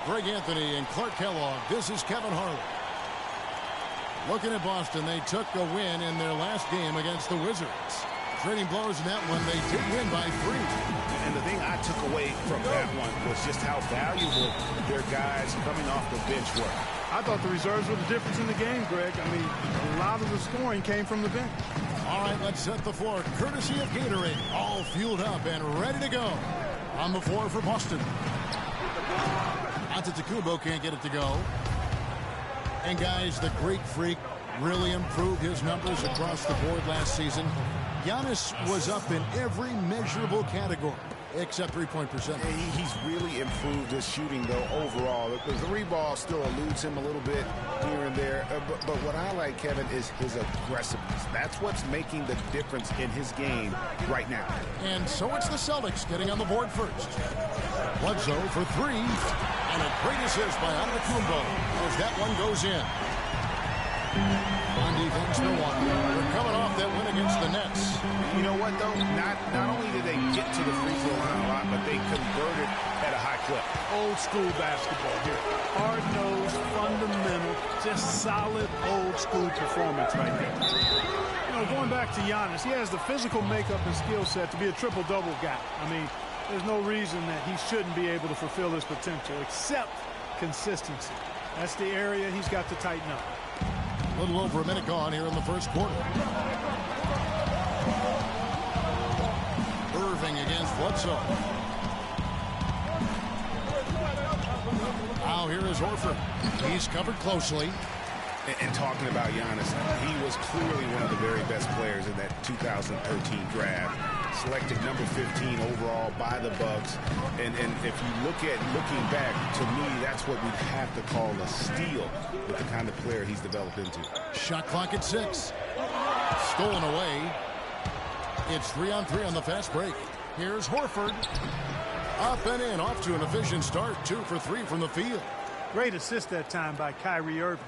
Greg Anthony and Clark Kellogg. This is Kevin Harlan. Looking at Boston, they took a win in their last game against the Wizards. Trading blows in that one, they did win by 3. And the thing I took away from that one was just how valuable their guys coming off the bench were. I thought the reserves were the difference in the game, Greg. I mean, a lot of the scoring came from the bench. All right, let's set the floor. Courtesy of Gatorade, all fueled up and ready to go. On the floor for Boston. Antetokounmpo can't get it to go. And guys, the Greek Freak really improved his numbers across the board last season. Giannis was up in every measurable category except three-point percentage. He's really improved his shooting, though, overall. The three ball still eludes him a little bit here and there. But what I like, Kevin, is his aggressiveness. That's what's making the difference in his game right now. And so it's the Celtics getting on the board first. Bledsoe for 3. And a great assist by Antetokounmpo as that one goes in. On defense, Milwaukee. They're coming off that win against the Nets. You know what, though? Not only did they get to the free throw line a lot, but they converted at a high clip. Old school basketball here. Hard-nosed, fundamental, just solid old school performance right there. You know, going back to Giannis, he has the physical makeup and skill set to be a triple-double guy. I mean, there's no reason that he shouldn't be able to fulfill his potential, except consistency. That's the area he's got to tighten up. A little over a minute gone here in the first quarter. Irving against Bledsoe. Now here is Horford. He's covered closely. And talking about Giannis, he was clearly one of the very best players in that 2013 draft. Selected number 15 overall by the Bucks. And if you looking back, to me, that's what we'd have to call a steal with the kind of player he's developed into. Shot clock at 6. Stolen away. It's 3-on-3 on the fast break. Here's Horford. Up and in, off to an efficient start. 2 for 3 from the field. Great assist that time by Kyrie Irving.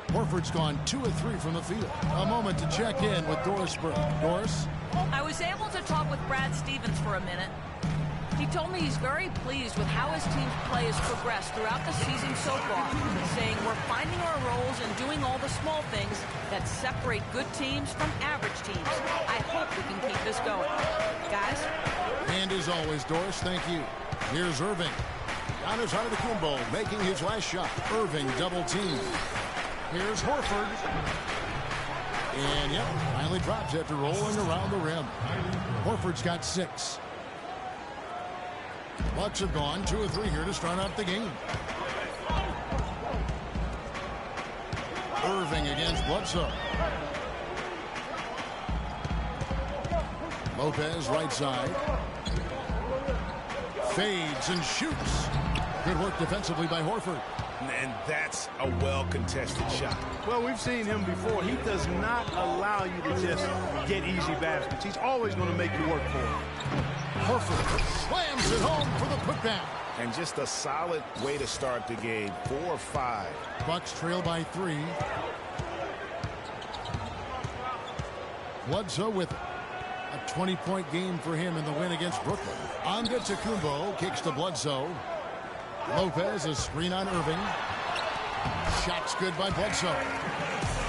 Horford's gone 2 of 3 from the field. A moment to check in with Doris Burke. Doris? I was able to talk with Brad Stevens for a minute. He told me he's very pleased with how his team's play has progressed throughout the season so far, saying we're finding our roles and doing all the small things that separate good teams from average teams. I hope we can keep this going. Guys? And as always, Doris, thank you. Here's Irving. Giannis Antetokounmpo making his last shot. Irving double team. Here's Horford. And, yep, finally drops after rolling around the rim. Horford's got 6. Bucks have gone 2 of 3 here to start out the game. Irving against Bledsoe. Lopez right side. Fades and shoots. Good work defensively by Horford. And that's a well-contested shot. Well, we've seen him before. He does not allow you to just get easy baskets. He's always going to make you work for it. Horford slams it home for the putback. And just a solid way to start the game. 4-5. Bucks trail by 3. Bledsoe with it. A 20-point game for him in the win against Brooklyn. Antetokounmpo kicks to Bledsoe. Lopez, a screen on Irving. Shot's good by Bledsoe.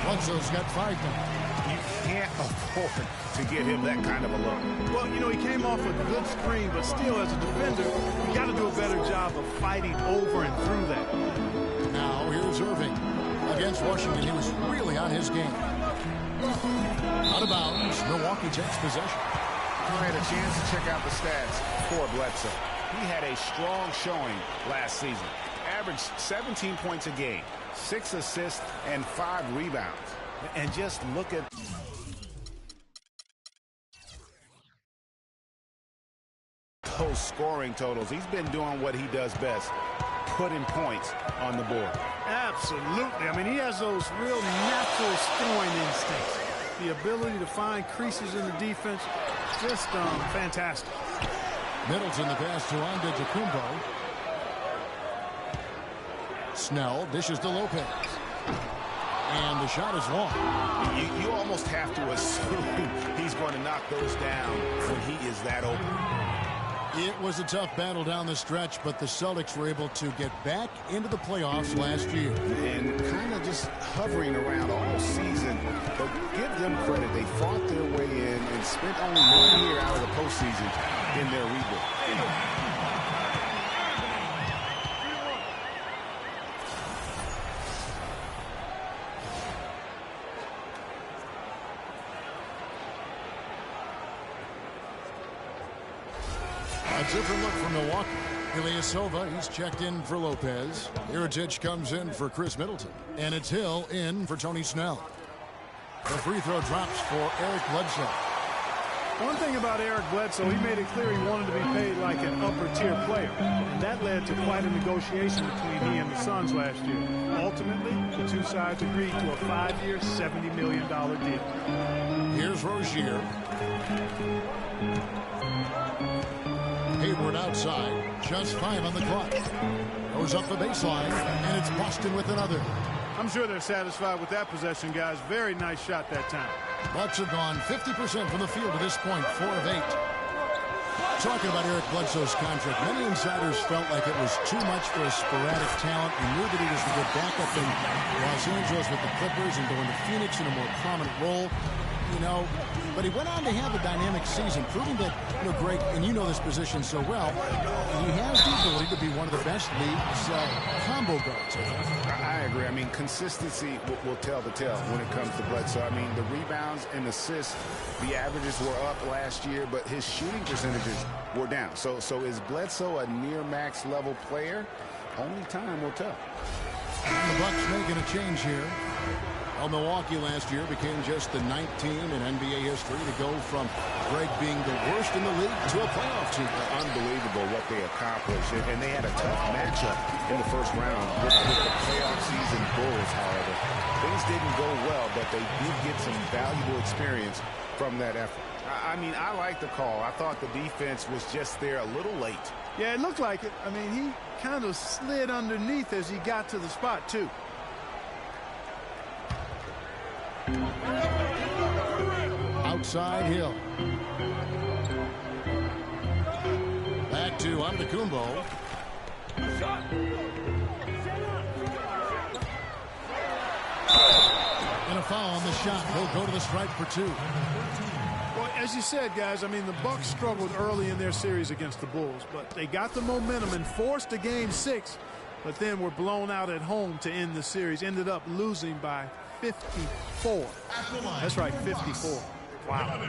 Bledsoe's got 5 now. You can't afford to give him that kind of a look. Well, you know, he came off a good screen, but still, as a defender, you got to do a better job of fighting over and through that. Now, here's Irving. Against Washington, he was really on his game. Out of bounds, Milwaukee takes possession. You had a chance to check out the stats for Bledsoe. He had a strong showing last season. Averaged 17 points a game, 6 assists, and 5 rebounds. And just look at those scoring totals. He's been doing what he does best, putting points on the board. Absolutely. I mean, he has those real natural scoring instincts. The ability to find creases in the defense, just fantastic. Middleton the pass to Antetokounmpo. Snell dishes to Lopez. And the shot is long. You almost have to assume he's going to knock those down when he is that open. It was a tough battle down the stretch, but the Celtics were able to get back into the playoffs last year. And kind of just hovering around all season. But give them credit. They fought their way in and spent only 1 year out of the postseason in their rebuild. A different look for Milwaukee. Ilyasova, he's checked in for Lopez. Mirotic comes in for Chris Middleton. And it's Hill in for Tony Snell. The free throw drops for Eric Bledsoe. One thing about Eric Bledsoe, he made it clear he wanted to be paid like an upper-tier player. And that led to quite a negotiation between he and the Suns last year. Ultimately, the two sides agreed to a 5-year, $70 million deal. Here's Rozier. Hayward outside, just 5 on the clock. Goes up the baseline, and it's Boston with another. I'm sure they're satisfied with that possession, guys. Very nice shot that time. Bucks have gone 50% from the field to this point, 4 of 8. Talking about Eric Bledsoe's contract, many insiders felt like it was too much for a sporadic talent and knew that he was a good backup in Los Angeles with the Clippers and going to Phoenix in a more prominent role. You know, but he went on to have a dynamic season, proving that, you know, Greg, and you know this position so well, he has the ability to be one of the best league's combo guards. I agree. I mean, consistency will tell the tale when it comes to Bledsoe. I mean, the rebounds and assists, the averages were up last year, but his shooting percentages were down. So is Bledsoe a near max level player? Only time will tell. And the Bucks making a change here. Well, Milwaukee last year became just the 9th team in NBA history to go from Greg being the worst in the league to a playoff team. Unbelievable what they accomplished. And they had a tough matchup in the first round with the playoff season Bulls, however. Things didn't go well, but they did get some valuable experience from that effort. I mean, I like the call. I thought the defense was just there a little late. Yeah, it looked like it. I mean, he kind of slid underneath as he got to the spot, too. Outside Hill. Back to Antetokounmpo. And a foul on the shot. He'll go to the stripe for 2. Well, as you said, guys, I mean, the Bucks struggled early in their series against the Bulls, but they got the momentum and forced a game 6, but then were blown out at home to end the series. Ended up losing by 54. That's right, 54. Wow.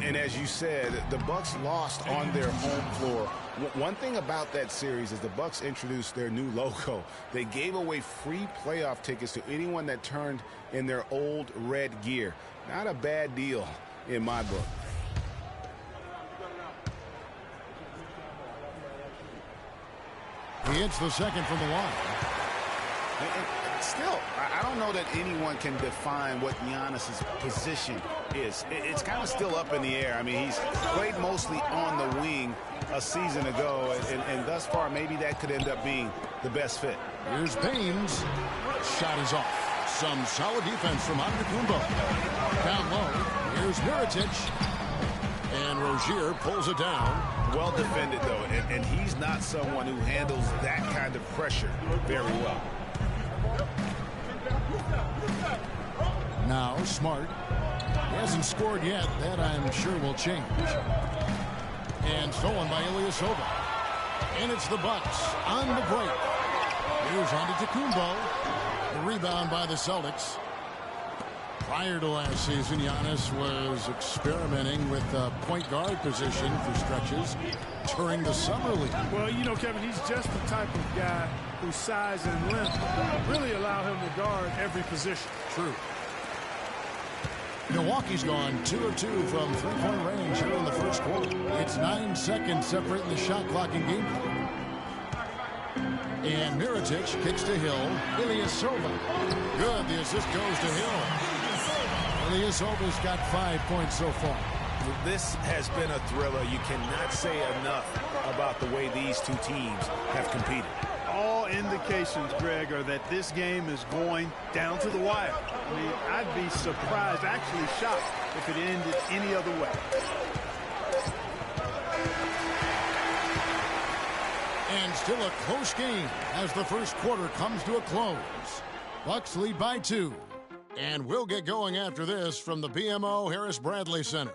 And as you said, the Bucks lost on their home floor. One thing about that series is the Bucks introduced their new logo. They gave away free playoff tickets to anyone that turned in their old red gear. Not a bad deal in my book. He hits the second from the line. Still, I don't know that anyone can define what Giannis's position is. It's kind of still up in the air. I mean, he's played mostly on the wing a season ago, and thus far, maybe that could end up being the best fit. Here's Baines. Shot is off. Some solid defense from Antetokounmpo. Down low, here's Mirotic. And Rozier pulls it down. Well defended, though, and he's not someone who handles that kind of pressure very well. Now Smart. He hasn't scored yet. That I'm sure will change. And stolen by Ilyasova. And it's the Bucks on the break. Here's Antetokounmpo. The rebound by the Celtics. Prior to last season, Giannis was experimenting with the point guard position for stretches during the summer league. Well, you know, Kevin, he's just the type of guy whose size and length really allow him to guard every position. True. Milwaukee's gone 2 of 2 from three-point range here in the first quarter. It's 9 seconds separating the shot clock and game clock. And Mirotic kicks to Hill. Ilyasova. Good. The assist goes to Hill. Ilyasova's got 5 points so far. This has been a thriller. You cannot say enough about the way these two teams have competed. All indications, Greg, are that this game is going down to the wire. I mean, I'd be surprised, actually shocked, if it ended any other way. And still a close game as the first quarter comes to a close. Bucks lead by 2. And we'll get going after this from the BMO Harris Bradley Center.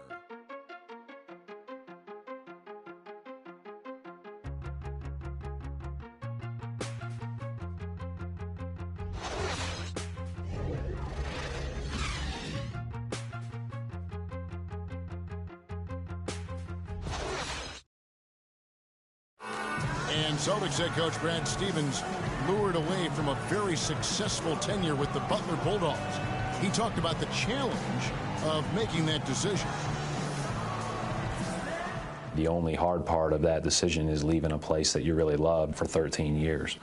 And Celtics head coach Brad Stevens lured away from a very successful tenure with the Butler Bulldogs. He talked about the challenge of making that decision. The only hard part of that decision is leaving a place that you really loved for 13 years.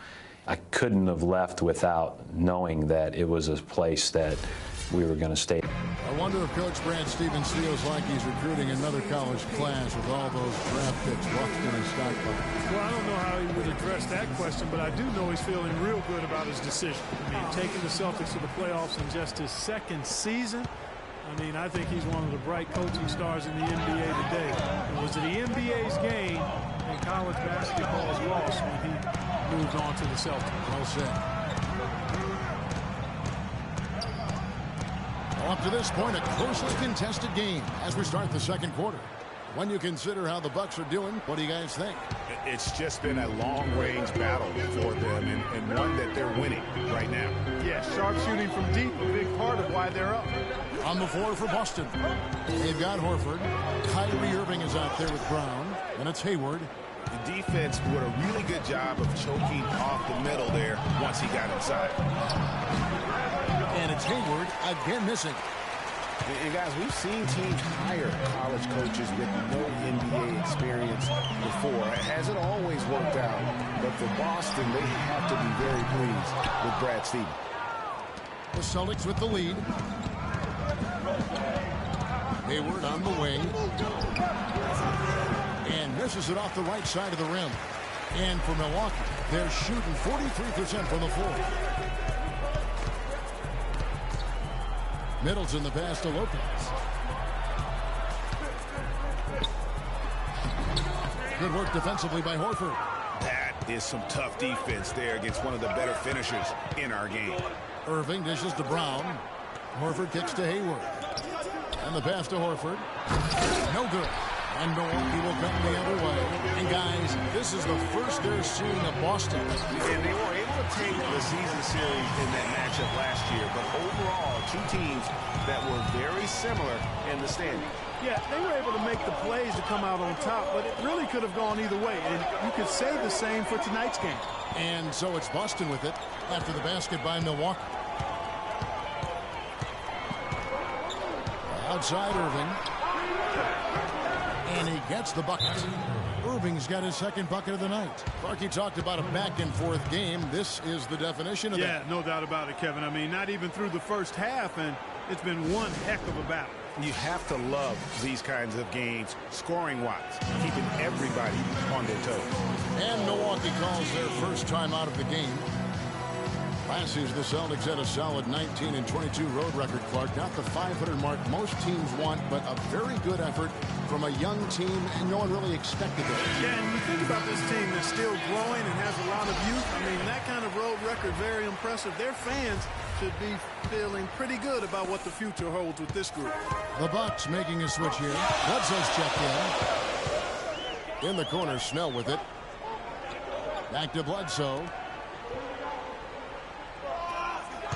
I couldn't have left without knowing that it was a place that we were going to stay. I wonder if Coach Brad Stevens feels like he's recruiting another college class with all those draft picks locked in his stockpile. Well, I don't know how he would address that question, but I do know he's feeling real good about his decision. I mean, taking the Celtics to the playoffs in just his second season, I mean, I think he's one of the bright coaching stars in the NBA today. It was the NBA's game and college basketball's loss when he moved on to the Celtics. Well said. Up to this point, a closely contested game as we start the second quarter. When you consider how the Bucks are doing, what do you guys think? It's just been a long-range battle for them and one that they're winning right now. Yeah, sharpshooting from deep, a big part of why they're up. On the floor for Boston, they've got Horford. Kyrie Irving is out there with Brown, and it's Hayward. The defense did a really good job of choking off the middle there once he got inside. And it's Hayward again missing. And guys, we've seen teams hire college coaches with no NBA experience before. It hasn't always worked out, but for Boston, they have to be very pleased with Brad Stevens. The Celtics with the lead. Hayward on the wing. And misses it off the right side of the rim. And for Milwaukee, they're shooting 43% from the floor. Middleton the pass to Lopez. Good work defensively by Horford. That is some tough defense there against one of the better finishers in our game. Irving dishes to Brown. Horford kicks to Hayward. And the pass to Horford. No good. And Milwaukee will come the other way. And guys, this is the first they're seeing of Boston. And they were able to take the season series in that matchup last year. But overall, two teams that were very similar in the standing. Yeah, they were able to make the plays to come out on top, but it really could have gone either way. And you could say the same for tonight's game. And so it's Boston with it after the basket by Milwaukee. Outside Irving. And he gets the bucket. Irving's got his second bucket of the night. Clarkie talked about a back-and-forth game. This is the definition of that. Yeah, no doubt about it, Kevin. I mean, not even through the first half, and it's been one heck of a battle. You have to love these kinds of games, scoring-wise, keeping everybody on their toes. And Milwaukee calls their first time out of the game. Last season, the Celtics had a solid 19-22 road record, Clark. Not the 500 mark most teams want, but a very good effort from a young team, and no one really expected it. Yeah, and you think about this team that's still growing and has a lot of youth. I mean, that kind of road record, very impressive. Their fans should be feeling pretty good about what the future holds with this group. The Bucks making a switch here. Bledsoe's checked in. In the corner, Snell with it. Back to Bledsoe.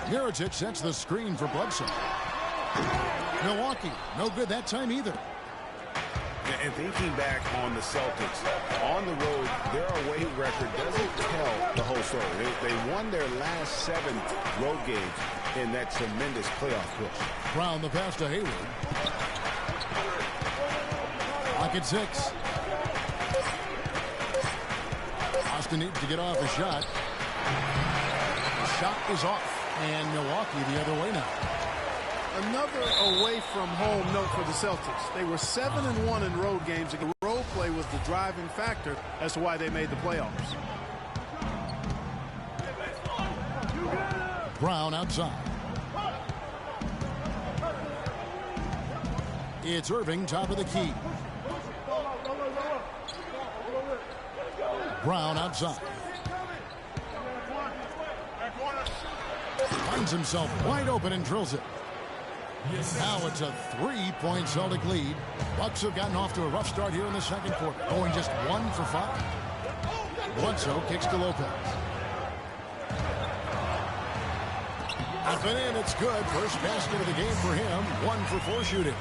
Mirotic sets the screen for Bledsoe. Milwaukee, no good that time either. And thinking back on the Celtics, on the road, their away record doesn't tell the whole story. They won their last 7 road games in that tremendous playoff push. Brown the pass to Hayward. Clock at 6. Austin needs to get off a shot. The shot is off. And Milwaukee the other way now. Another away from home note for the Celtics. They were 7-1 in road games. The road play was the driving factor as to why they made the playoffs. Brown outside. It's Irving, top of the key. Brown outside. Finds himself wide open and drills it. Now it's a 3-point Celtic lead. Bucks have gotten off to a rough start here in the second quarter, going just 1 for 5. Bledsoe kicks to Lopez. Up and in, it's good. First basket of the game for him. 1 for 4 shooting.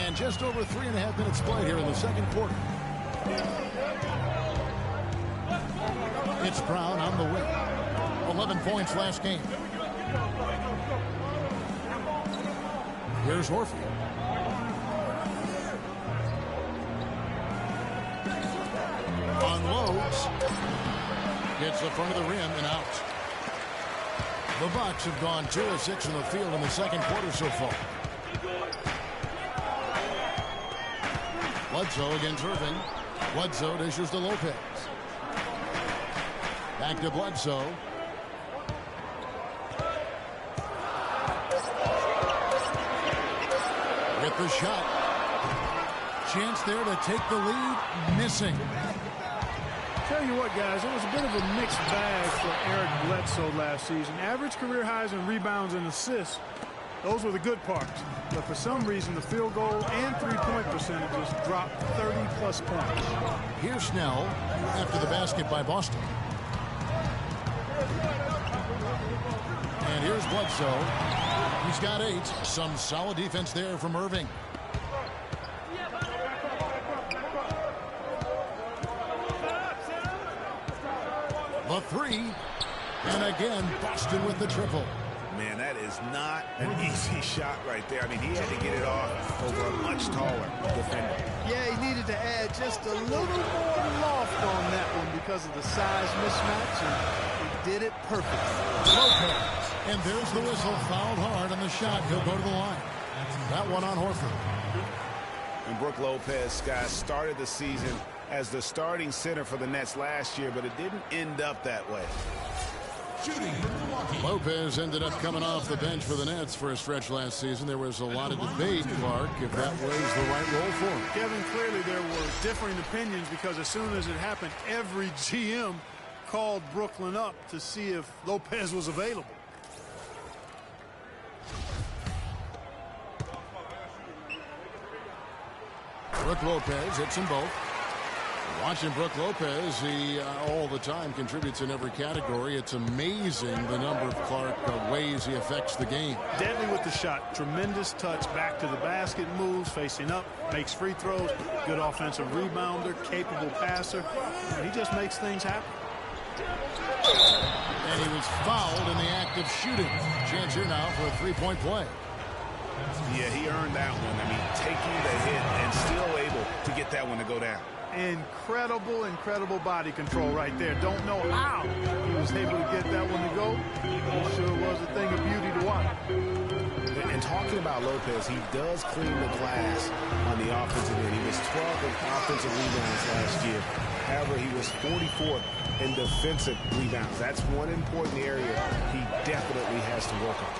And just over 3.5 minutes played here in the second quarter. It's Brown on the wing. 11 points last game. Here's Horford. Unloads. Gets the front of the rim and out. The Bucks have gone 2 of 6 in the field in the second quarter so far. Bledsoe against Irving. Bledsoe dishes to Lopez. Back to Bledsoe. With the shot. Chance there to take the lead. Missing. Tell you what, guys, it was a bit of a mixed bag for Eric Bledsoe last season. Average career highs in rebounds and assists. Those were the good parts. But for some reason, the field goal and three-point percentages dropped 30-plus points. Here's Snell after the basket by Boston. And here's Bledsoe. He's got 8. Some solid defense there from Irving. The 3. And again, Boston with the triple. Man, that is not an easy shot right there. I mean, he had to get it off over a much taller defender. Yeah, he needed to add just a little more loft on that one because of the size mismatch, and he did it perfectly. Lopez. And there's the whistle. Fouled hard on the shot. He'll go to the line. That one on Horford. And Brook Lopez, guys, started the season as the starting center for the Nets last year, but it didn't end up that way. Lopez ended up coming off the bench for the Nets for a stretch last season. There was a lot of debate, Clark, if that was the right role for him. Kevin, clearly there were differing opinions because as soon as it happened, every GM called Brooklyn up to see if Lopez was available. Brook Lopez hits them both. Watching Brook Lopez, he all the time contributes in every category. It's amazing the number of Clark ways he affects the game. Deadly with the shot. Tremendous touch back to the basket, moves, facing up, makes free throws, good offensive rebounder, capable passer. And he just makes things happen. And he was fouled in the act of shooting. Chance here now for a three-point play. Yeah, he earned that one. I mean, taking the hit and still able to get that one to go down. Incredible body control right there. Don't know how he was able to get that one to go. It sure was a thing of beauty to watch. And talking about Lopez, he does clean the glass on the offensive end. He was 12th in offensive rebounds last year. However, he was 44th in defensive rebounds. That's one important area he definitely has to work on.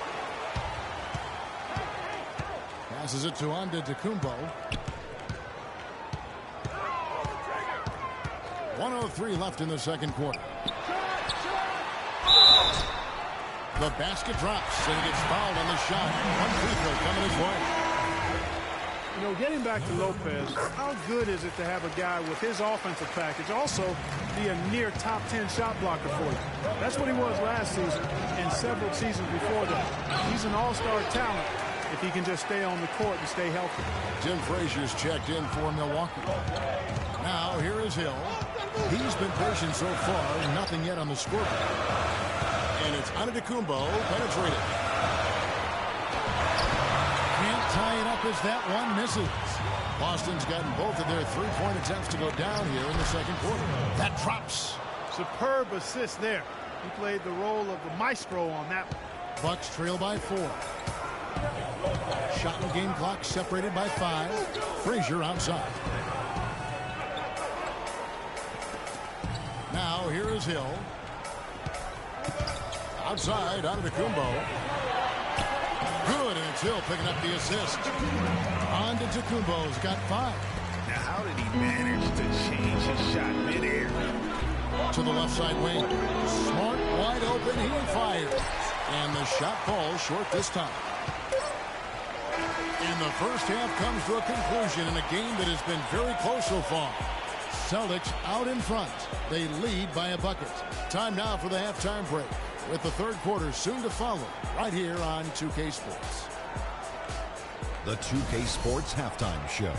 Passes it to Antetokounmpo. 1:03 left in the second quarter. The basket drops and he gets fouled on the shot. One free throw coming his way. You know, getting back to Lopez, how good is it to have a guy with his offensive package also be a near top 10 shot blocker for you? That's what he was last season and several seasons before that. He's an all-star talent if he can just stay on the court and stay healthy. Jim Frazier's checked in for Milwaukee. Now here is Hill. He's been patient so far, nothing yet on the scoreboard. And it's Antetokounmpo penetrated. Can't tie it up as that one misses. Boston's gotten both of their three-point attempts to go down here in the second quarter. That drops. Superb assist there. He played the role of the maestro on that one. Bucks trail by 4. Shot and game clock separated by 5. Frazier outside. Now here is Hill. Outside, Antetokounmpo. Good, and it's Hill picking up the assist. Antetokounmpo's got 5. Now, how did he manage to change his shot midair? to the left side wing. Smart, wide open, he fires. And the shot falls short this time. And the first half comes to a conclusion in a game that has been very close so far. Celtics out in front. They lead by a bucket. Time now for the halftime break, with the third quarter soon to follow, right here on 2K Sports. The 2K Sports Halftime Show.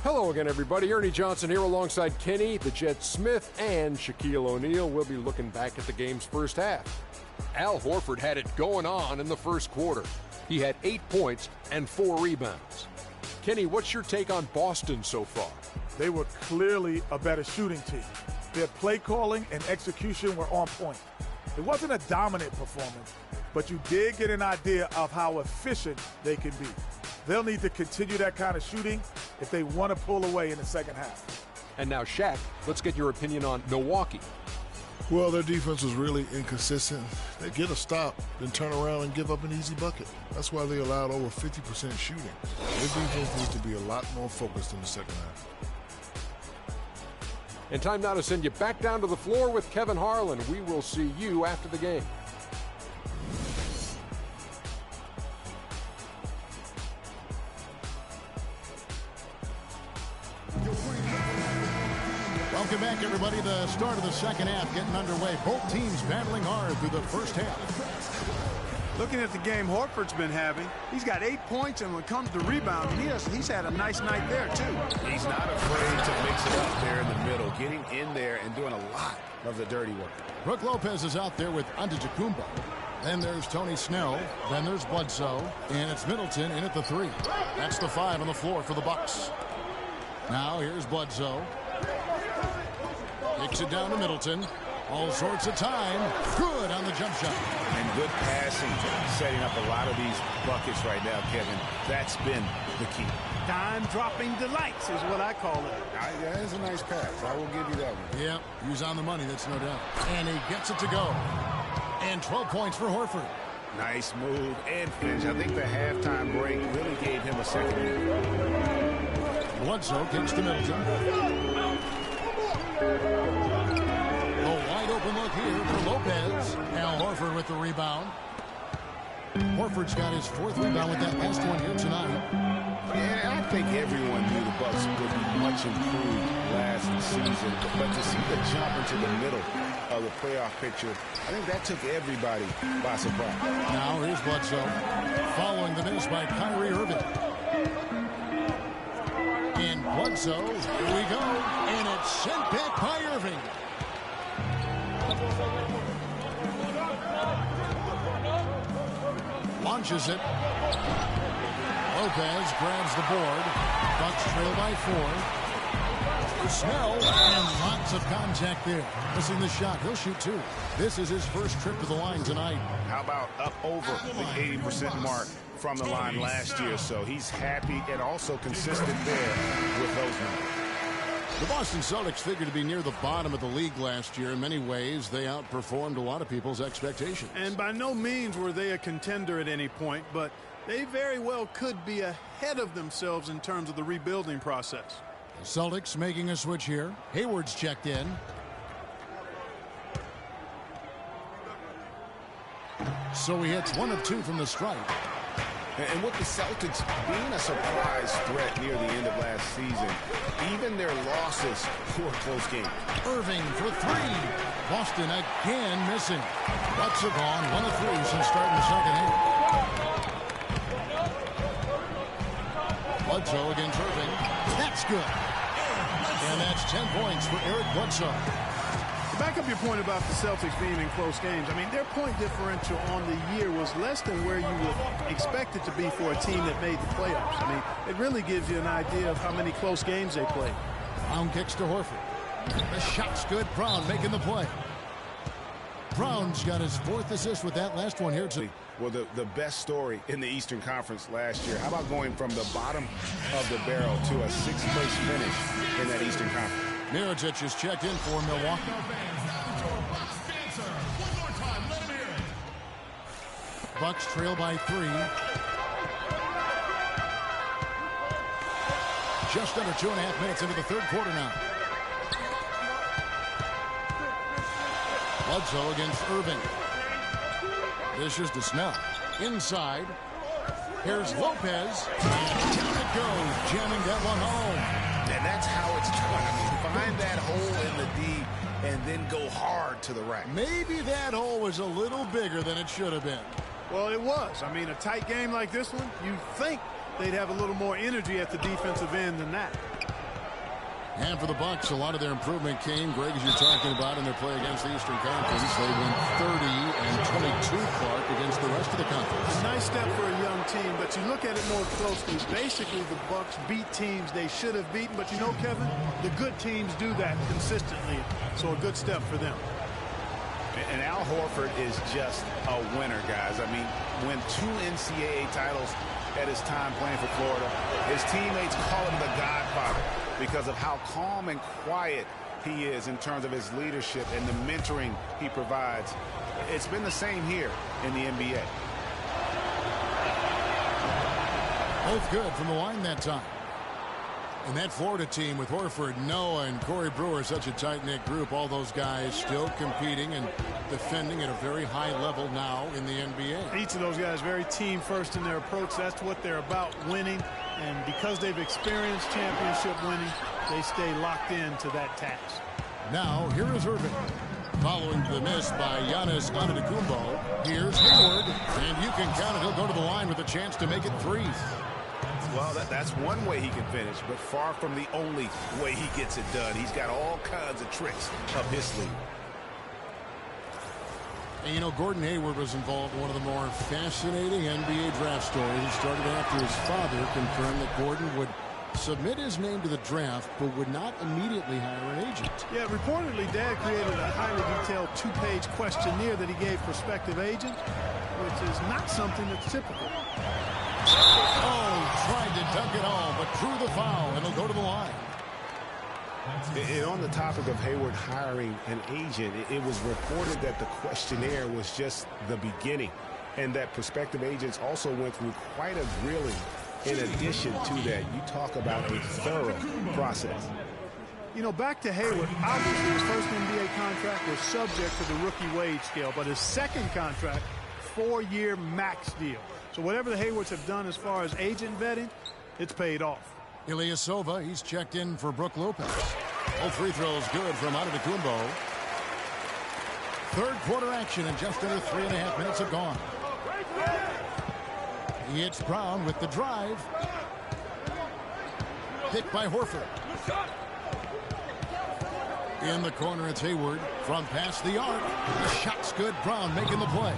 Hello again, everybody. Ernie Johnson here alongside Kenny, the Jet Smith, and Shaquille O'Neal. We'll be looking back at the game's first half. Al Horford had it going on in the first quarter. He had 8 points and 4 rebounds. Kenny, what's your take on Boston so far? They were clearly a better shooting team. Their play calling and execution were on point. It wasn't a dominant performance, but you did get an idea of how efficient they can be. They'll need to continue that kind of shooting if they want to pull away in the second half. And now, Shaq, let's get your opinion on Milwaukee. Well, their defense was really inconsistent. They get a stop, then turn around and give up an easy bucket. That's why they allowed over 50% shooting. Their defense needs to be a lot more focused in the second half. And time now to send you back down to the floor with Kevin Harlan. We will see you after the game. Welcome back, everybody. The start of the second half getting underway. Both teams battling hard through the first half. Looking at the game Horford's been having, he's got 8 points, and when it comes to rebounding, he's had a nice night there, too. He's not afraid to mix it up there in the middle, getting in there and doing a lot of the dirty work. Brook Lopez is out there with Antetokounmpo. Then there's Tony Snell. Then there's Bledsoe. And it's Middleton in at the 3. That's the 5 on the floor for the Bucks. Now here's Bledsoe. Kicks it down to Middleton. All sorts of time. Good on the jump shot. And good passing, setting up a lot of these buckets right now, Kevin. That's been the key. Dime-dropping delights is what I call it. That is a nice pass. I will give you that one. Yep, he's on the money, that's no doubt. And he gets it to go. And 12 points for Horford. Nice move and finish. I think the halftime break really gave him a second year. Bledsoe kicks to Middleton. A wide open look here for Lopez. Al Horford with the rebound. Horford's got his 4th rebound with that last one here tonight. Yeah, I think everyone knew the Bucks would be much improved last season, but to see the jump into the middle of the playoff picture, I think that took everybody by surprise. Now here's Bledsoe following the miss by Kyrie Irving. And Bledsoe, here we go, and it's sent back by Irving. Launches it. Lopez grabs the board. Bucks trail by 4. Snell, and lots of contact there. Missing the shot. He'll shoot 2. This is his first trip to the line tonight. How about up over the 80% mark from the line last year? So he's happy and also consistent there with those numbers. The Boston Celtics figured to be near the bottom of the league last year. In many ways, they outperformed a lot of people's expectations. And by no means were they a contender at any point, but they very well could be ahead of themselves in terms of the rebuilding process. The Celtics making a switch here. Hayward's checked in. So he hits 1 of 2 from the stripe. And with the Celtics being a surprise threat near the end of last season, even their losses were close games. Irving for 3. Boston again missing. Bucks are gone 1 of 3 since starting the second half. Bledsoe against Irving. That's good. And that's 10 points for Eric Bledsoe. To back up your point about the Celtics being in close games, I mean, their point differential on the year was less than where you would expect it to be for a team that made the playoffs. I mean, it really gives you an idea of how many close games they played. Brown kicks to Horford. The shot's good. Brown making the play. Brown's got his 4th assist with that last one here too. Well, the best story in the Eastern Conference last year. How about going from the bottom of the barrel to a 6th place finish in that Eastern Conference? Mirotic is checked in for Milwaukee. Bucks trail by 3. Just under 2.5 minutes into the third quarter now. Bledsoe against Irving. This is to Snell. Inside. Here's Lopez. And down it goes. Jamming that one home. And that's how it's done. I mean, find that hole in the D and then go hard to the rack. Maybe that hole was a little bigger than it should have been. Well, it was. I mean, a tight game like this one, you think they'd have a little more energy at the defensive end than that. And for the Bucks, a lot of their improvement came, Greg, as you're talking about, in their play against the Eastern Conference. They went 30 and 22, Clark, against the rest of the conference. A nice step for a young team, but you look at it more closely. Basically, the Bucks beat teams they should have beaten, but you know, Kevin, the good teams do that consistently, so a good step for them. And Al Horford is just a winner, guys. I mean, win 2 NCAA titles at his time playing for Florida. His teammates call him the Godfather because of how calm and quiet he is in terms of his leadership and the mentoring he provides. It's been the same here in the NBA. Both good from the line that time. And that Florida team with Horford, Noah, and Corey Brewer, such a tight-knit group. All those guys still competing and defending at a very high level now in the NBA. Each of those guys very team-first in their approach. That's what they're about, winning. And because they've experienced championship winning, they stay locked into that task. Now, here is Irving. Following the miss by Giannis Antetokounmpo, here's Hayward. And you can count it. He'll go to the line with a chance to make it 3. Well, that's one way he can finish, but far from the only way he gets it done. He's got all kinds of tricks up his sleeve. And you know, Gordon Hayward was involved in one of the more fascinating NBA draft stories. It started after his father confirmed that Gordon would submit his name to the draft, but would not immediately hire an agent. Yeah, reportedly, Dad created a highly detailed 2-page questionnaire that he gave prospective agents, which is not something that's typical. Oh, tried to dunk it all, but drew the foul, and he'll go to the line. And on the topic of Hayward hiring an agent, it was reported that the questionnaire was just the beginning, and that prospective agents also went through quite a grilling in addition to that. You talk about a thorough process. You know, back to Hayward, obviously his first NBA contract was subject to the rookie wage scale, but his second contract, 4-year max deal. So whatever the Haywards have done as far as agent vetting, it's paid off. Ilyasova, he's checked in for Brook Lopez. All free throws good from Antetokounmpo. Third quarter action, and just under 3.5 minutes have gone. It's Brown with the drive. Picked by Horford. In the corner, it's Hayward from past the arc. The shot's good. Brown making the play.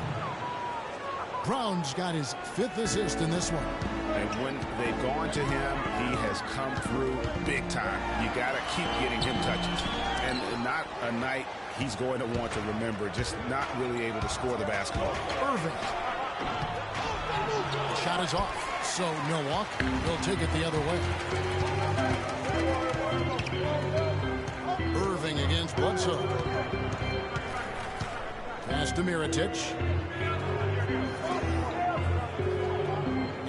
Brown's got his 5th assist in this one. And when they've gone to him, he has come through big time. You got to keep getting him touches. And not a night he's going to want to remember, just not really able to score the basketball. Irving. The shot is off. So Milwaukee will take it the other way. Irving against Bledsoe. Pass to Mirotic.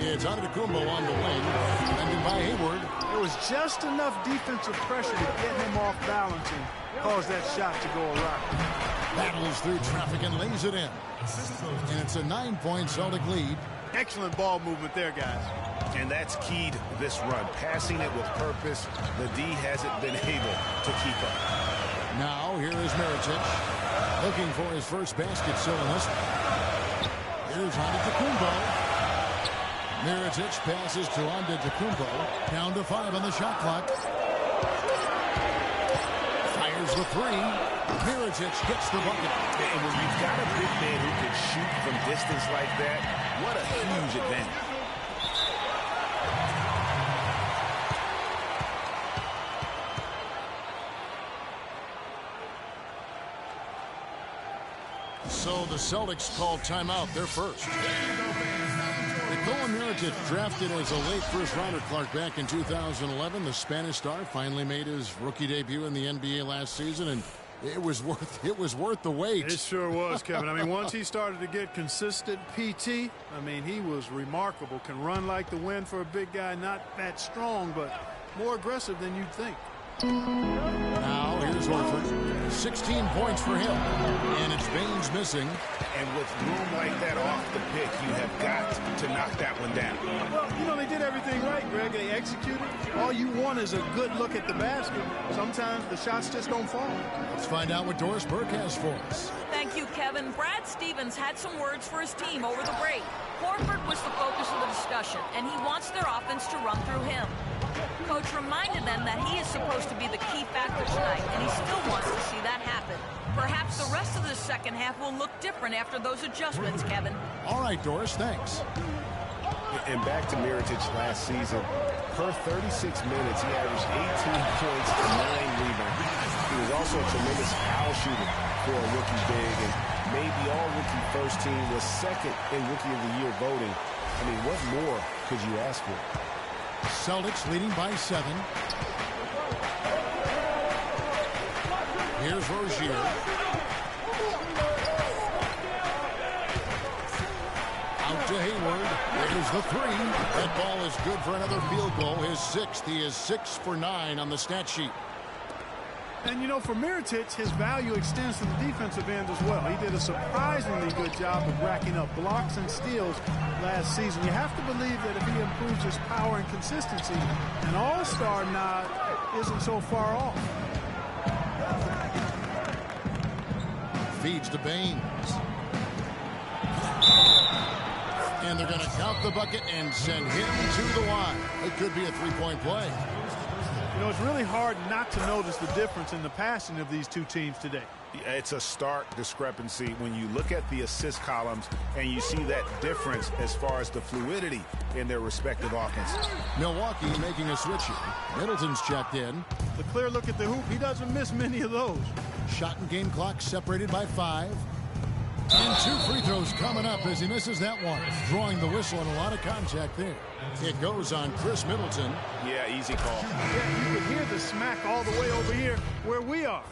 It's Antetokounmpo on the wing, defended by Hayward. There was just enough defensive pressure to get him off balance and cause that shot to go awry. Battles through traffic and lays it in. And it's a 9-point Celtic lead. Excellent ball movement there, guys. And that's keyed this run. Passing it with purpose. The D hasn't been able to keep up. Now, here is Mirotic. Looking for his first basket still in this one. Here's Antetokounmpo. Mirotic passes to Antetokounmpo. Down to 5 on the shot clock. Fires the 3. Mirotic gets the bucket. And when you've got a big man who can shoot from distance like that, what a huge advantage. So the Celtics called timeout. They're first. Nikola Mirotic, drafted as a late first-rounder, Clark, back in 2011. The Spanish star finally made his rookie debut in the NBA last season, and it was worth the wait. It sure was, Kevin. I mean, once he started to get consistent PT, I mean, he was remarkable. Can run like the wind for a big guy, not that strong, but more aggressive than you'd think. Now here's Horford. 16 points for him. And it's Baines missing. And with room like that off the pick, you have got to knock that one down. Well, you know, they did everything right, Greg. They executed. All you want is a good look at the basket. Sometimes the shots just don't fall. Let's find out what Doris Burke has for us. Thank you, Kevin. Brad Stevens had some words for his team over the break. Horford was the focus of the discussion, and he wants their offense to run through him. Coach reminded them that he is supposed to be the key factor tonight, and he still wants to see that happen. Perhaps the rest of the second half will look different after those adjustments, Kevin. All right, Doris, thanks. And back to Mirotic last season. Per 36 minutes, he averaged 18 points and 9 rebounds. He was also a tremendous foul shooter for a rookie big, and maybe all-rookie first team, was second in Rookie of the Year voting. I mean, what more could you ask for? Celtics leading by 7. Here's Rozier. Out to Hayward. There's the 3. That ball is good for another field goal. His 6th. He is 6 for 9 on the stat sheet. And, you know, for Mirotic, his value extends to the defensive end as well. He did a surprisingly good job of racking up blocks and steals last season. You have to believe that if he improves his power and consistency, an all-star nod isn't so far off. Feeds to Baines. And they're going to count the bucket and send him to the line. It could be a three-point play. You know, it's really hard not to notice the difference in the passing of these two teams today. It's a stark discrepancy when you look at the assist columns and you see that difference as far as the fluidity in their respective offenses. Milwaukee making a switch here. Middleton's checked in. The clear look at the hoop, he doesn't miss many of those. Shot and game clock separated by 5. And 2 free throws coming up as he misses that one. Drawing the whistle and a lot of contact there. It goes on Chris Middleton. Yeah, easy call. Yeah, you can hear the smack all the way over here where we are.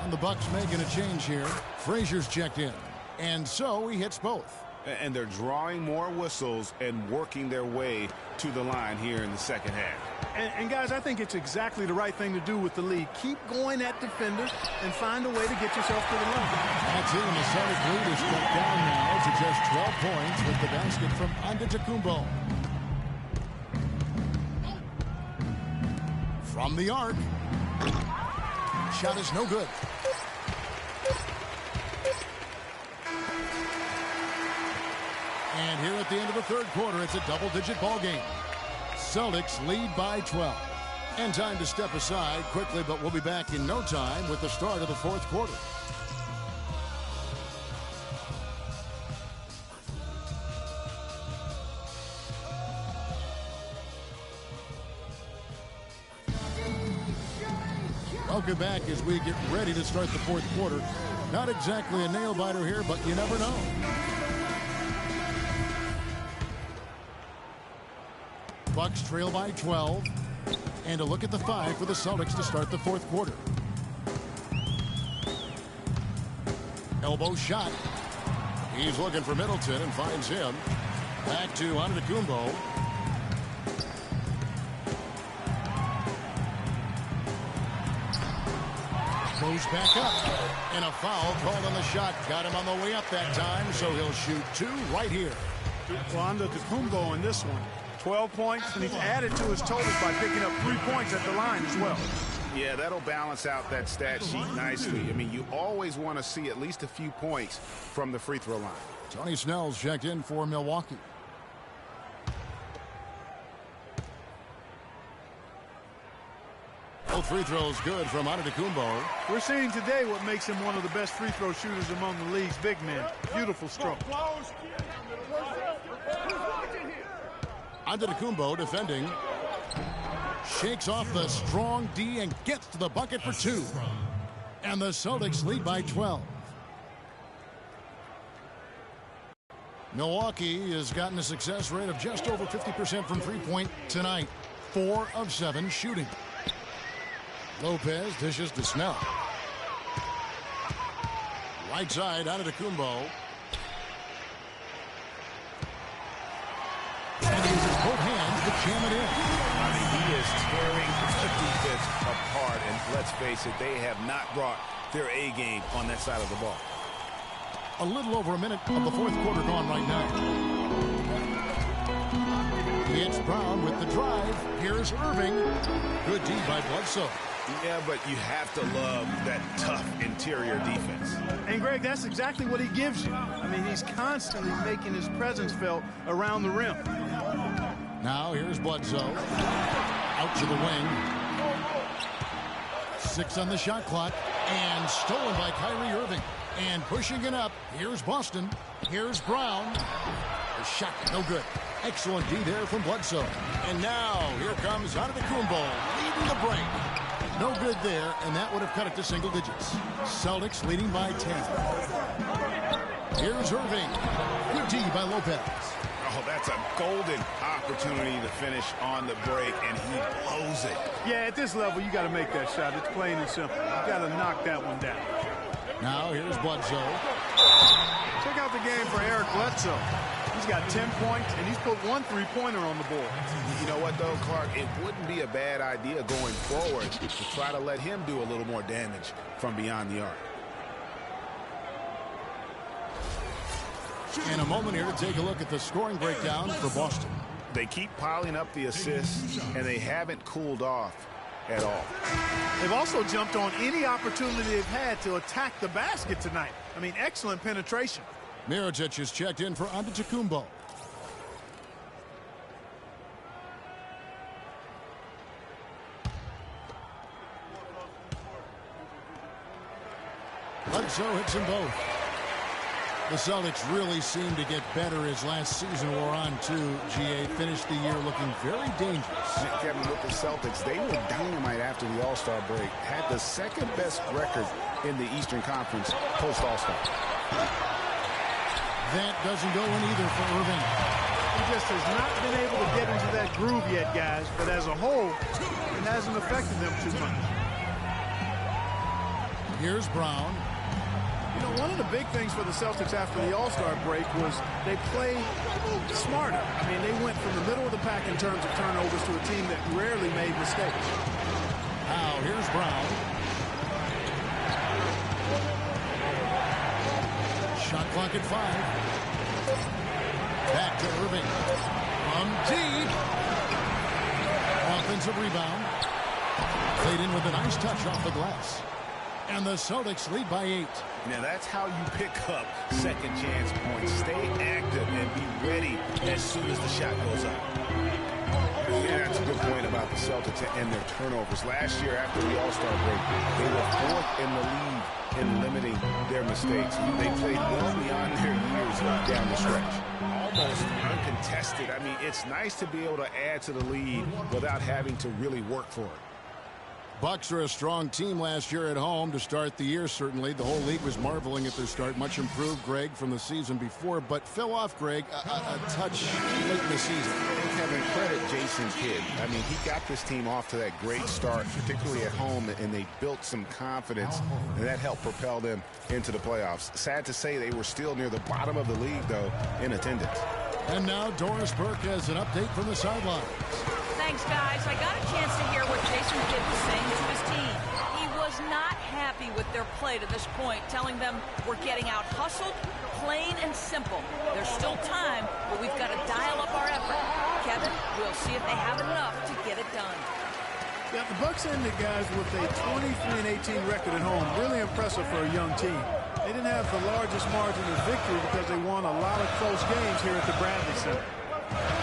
And the Bucks making a change here. Frazier's checked in. And so he hits both. And they're drawing more whistles and working their way to the line here in the second half. And guys, I think it's exactly the right thing to do with the lead. Keep going at defenders and find a way to get yourself to the line. That's it, and the Celtic lead is cut down now to just 12 points with the basket from Antetokounmpo. From the arc. Shot is no good. And here at the end of the third quarter, it's a double-digit ball game. Celtics lead by 12. And time to step aside quickly, but we'll be back in no time with the start of the fourth quarter. Welcome back as we get ready to start the fourth quarter. Not exactly a nail-biter here, but you never know. Bucks trail by 12. And a look at the 5 for the Celtics to start the fourth quarter. Elbow shot. He's looking for Middleton and finds him. Back to Antetokounmpo. Goes back up. And a foul called on the shot. Got him on the way up that time, so he'll shoot 2 right here. Well, Antetokounmpo in this one. 12 points, and he's added to his totals by picking up 3 points at the line as well. Yeah, that'll balance out that stat sheet nicely. I mean, you always want to see at least a few points from the free throw line. Tony Snell's checked in for Milwaukee. Both free throws good from Antetokounmpo. We're seeing today what makes him one of the best free throw shooters among the league's big men. Beautiful stroke. Antetokounmpo defending. Shakes off the strong D and gets to the bucket for 2. And the Celtics lead by 12. Milwaukee has gotten a success rate of just over 50% from three-point tonight. 4 of 7 shooting. Lopez dishes to Snell. Right side, Antetokounmpo. And he uses both hands to jam it in. I mean, he He is tearing the defense apart, and let's face it, they have not brought their A game on that side of the ball. A little over a minute of the fourth quarter gone right now. It's Brown with the drive. Here's Irving. Good D by Bledsoe. Yeah, but you have to love that tough interior defense. And, Greg, that's exactly what he gives you. I mean, he's constantly making his presence felt around the rim. Now here's Bledsoe. Out to the wing. 6 on the shot clock. And stolen by Kyrie Irving. And pushing it up. Here's Boston. Here's Brown. The shot, no good. Excellent D there from Bledsoe. And now, here comes Antetokounmpo, leading the break. No good there, and that would have cut it to single digits. Celtics leading by 10. Here's Irving. Good D by Lopez. Oh, that's a golden opportunity to finish on the break, and he blows it. Yeah, at this level, you got to make that shot. It's plain and simple. You got to knock that one down. Now, here's Bledsoe. Check out the game for Eric Bledsoe. He's got 10 points, and he's put 1 3-pointer on the board. You know what, though, Clark? It wouldn't be a bad idea going forward to try to let him do a little more damage from beyond the arc. In a moment here to take a look at the scoring breakdown for Boston. They keep piling up the assists, and they haven't cooled off at all. They've also jumped on any opportunity they've had to attack the basket tonight. I mean, excellent penetration. Mirotic is checked in for Antetokounmpo. Bledsoe hits them both. The Celtics really seem to get better as last season wore on, too. GA finished the year looking very dangerous. Kevin, with the Celtics, they were dynamite after the All-Star break. Had the second best record in the Eastern Conference post-All-Star. That doesn't go in either for Irving. He just has not been able to get into that groove yet, guys. But as a whole, it hasn't affected them too much. Here's Brown. You know, one of the big things for the Celtics after the All-Star break was they played smarter. I mean, they went from the middle of the pack in terms of turnovers to a team that rarely made mistakes. Now, here's Brown. Shot clock at 5. Back to Irving. From deep. Offensive rebound. Played in with a nice touch off the glass. And the Celtics lead by 8. Now that's how you pick up second chance points. Stay active and be ready as soon as the shot goes up. Yeah, that's a good point about the Celtics and their turnovers. Last year after the All-Star break, they were 4th in the league in limiting their mistakes. They played well beyond their years down the stretch. Almost uncontested. I mean, it's nice to be able to add to the lead without having to really work for it. Bucks are a strong team last year at home to start the year, certainly. The whole league was marveling at their start. Much improved, Greg, from the season before, but fell off, Greg, a touch late in the season. And Kevin, credit Jason Kidd. I mean, he got this team off to that great start, particularly at home, and they built some confidence, and that helped propel them into the playoffs. Sad to say they were still near the bottom of the league, though, in attendance. And now Doris Burke has an update from the sidelines. Thanks, guys. I got a chance to hear what Jason Kidd was saying to his team. He was not happy with their play to this point, telling them we're getting out hustled, plain and simple. There's still time, but we've got to dial up our effort. Kevin, we'll see if they have enough to get it done. Yeah, the Bucks ended, guys, with a 23-18 record at home. Really impressive for a young team. They didn't have the largest margin of victory because they won a lot of close games here at the Bradley Center.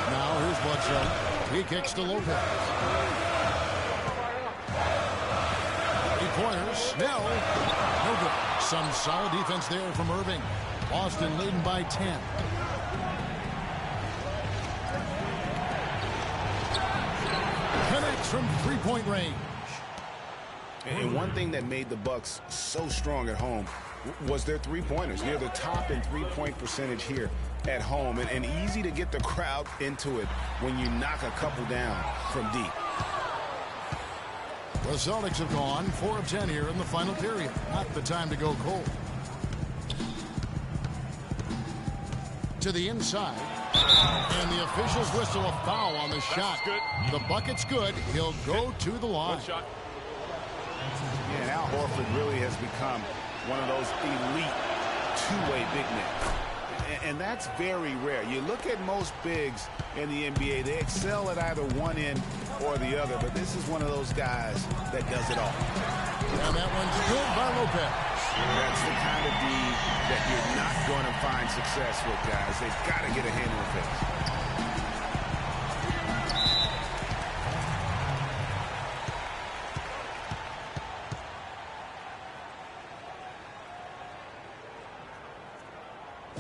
Now here's Bledsoe. He kicks to Lopez. 3-pointers. Snell. No good. Some solid defense there from Irving. Boston leading by 10. Connects from 3-point range. And one thing that made the Bucks so strong at home was their three-pointers. Near the top in three-point percentage here at home. And easy to get the crowd into it when you knock a couple down from deep. The Celtics have gone 4 of 10 here in the final period. Not the time to go cold. To the inside. And the officials whistle a foul on the shot. Good. The bucket's good. He'll go to the line. Good shot. Yeah, and Al Horford really has become one of those elite two-way big men. And that's very rare. You look at most bigs in the NBA, they excel at either one end or the other, but this is one of those guys that does it all. And that one's good by Lopez. That's the kind of D that you're not going to find success with, guys. They've got to get a hand in the face.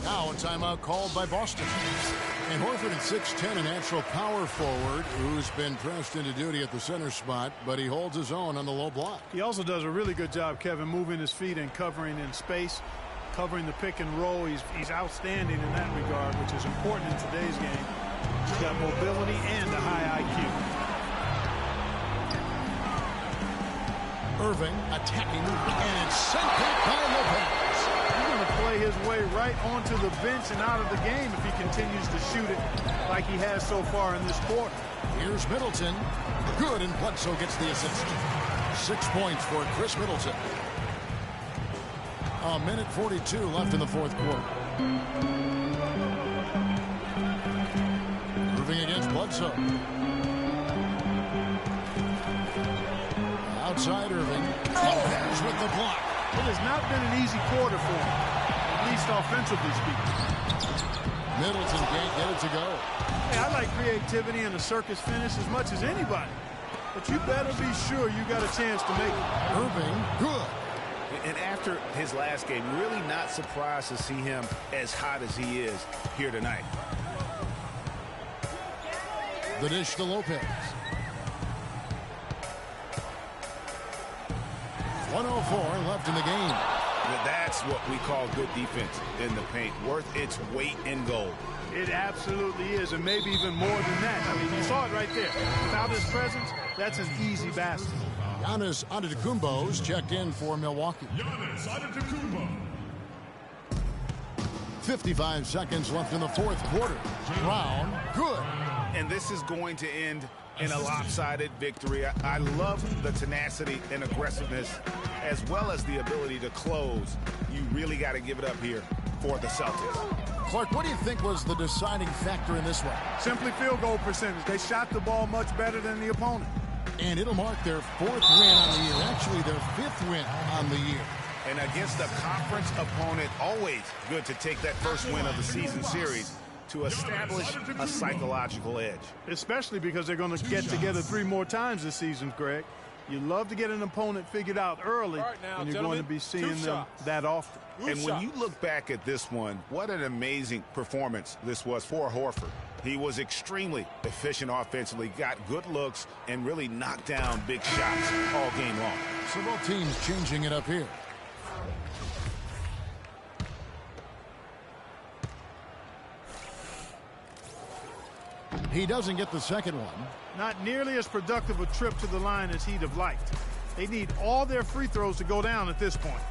Now a timeout called by Boston. And Horford at 6'10", a natural power forward who's been pressed into duty at the center spot, but he holds his own on the low block. He also does a really good job, Kevin, moving his feet and covering in space, covering the pick and roll. He's outstanding in that regard, which is important in today's game. He's got mobility and a high IQ. Irving attacking, and it's sent back by Lopez. He's going to play his way right onto the bench and out of the game if he continues to shoot it like he has so far in this quarter. Here's Middleton. Good, and Bledsoe gets the assist. 6 points for Chris Middleton. A minute 42 left in the fourth quarter. Irving against Bledsoe. Outside Irving. Lopez with the block. It has not been an easy quarter for him, at least offensively speaking. Middleton can't get it to go. Hey, I like creativity and a circus finish as much as anybody. But you better be sure you got a chance to make it. Irving, good. And after his last game, really not surprised to see him as hot as he is here tonight. The dish to Lopez. 1:04 left in the game. That's what we call good defense in the paint, worth its weight in gold. It absolutely is, and maybe even more than that. I mean, you saw it right there. Without his presence, that's an easy basket. Giannis Antetokounmpo's checked in for Milwaukee. Giannis Antetokounmpo. 55 seconds left in the fourth quarter. Brown, good. And this is going to end in a lopsided victory. I love the tenacity and aggressiveness as well as the ability to close. You really got to give it up here for the Celtics. Clark, what do you think was the deciding factor in this one? Simply field goal percentage. They shot the ball much better than the opponent. And it'll mark their fourth win on the year. Actually, their fifth win on the year. And against a conference opponent, always good to take that first win of the season series to establish a psychological edge. Especially because they're going to get together 3 more times this season, Greg. You love to get an opponent figured out early, and you're going to be seeing them that often. And when you look back at this one, what an amazing performance this was for Horford. He was extremely efficient offensively, got good looks, and really knocked down big shots all game long. So both teams changing it up here. He doesn't get the second one. Not nearly as productive a trip to the line as he'd have liked. They need all their free throws to go down at this point.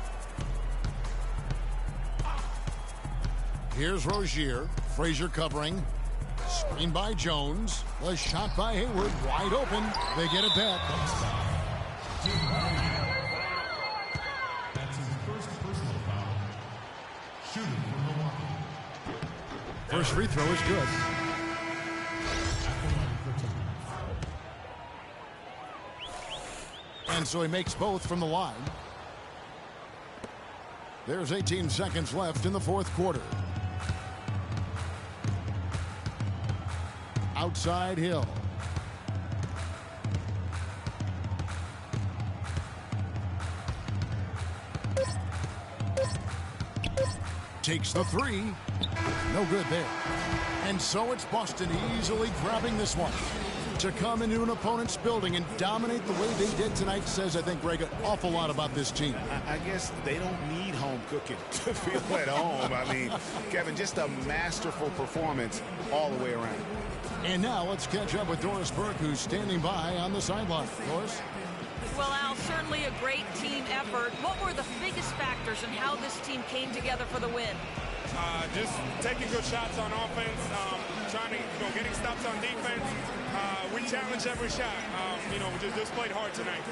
Here's Rozier. Frazier covering. Screen by Jones. A shot by Hayward. Wide open. They get it back. That's his first personal foul. Shooting for Milwaukee. First free throw is good. And so he makes both from the line. There's 18 seconds left in the fourth quarter. Outside Hill. Takes the three. No good there. And so it's Boston easily grabbing this one. To come into an opponent's building and dominate the way they did tonight says, I think, Greg, an awful lot about this team. I guess they don't need home cooking to feel at home. I mean, Kevin, just a masterful performance all the way around. And now let's catch up with Doris Burke, who's standing by on the sideline. Doris? Well, Al, certainly a great team effort. What were the biggest factors in how this team came together for the win? Just taking good shots on offense, trying to, getting stops on defense. We challenge every shot. We just played hard tonight.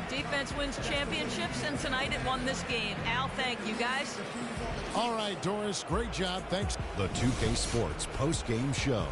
Defense wins championships, and tonight it won this game. Al, thank you, guys. All right, Doris, great job. Thanks. The 2K Sports post-game show.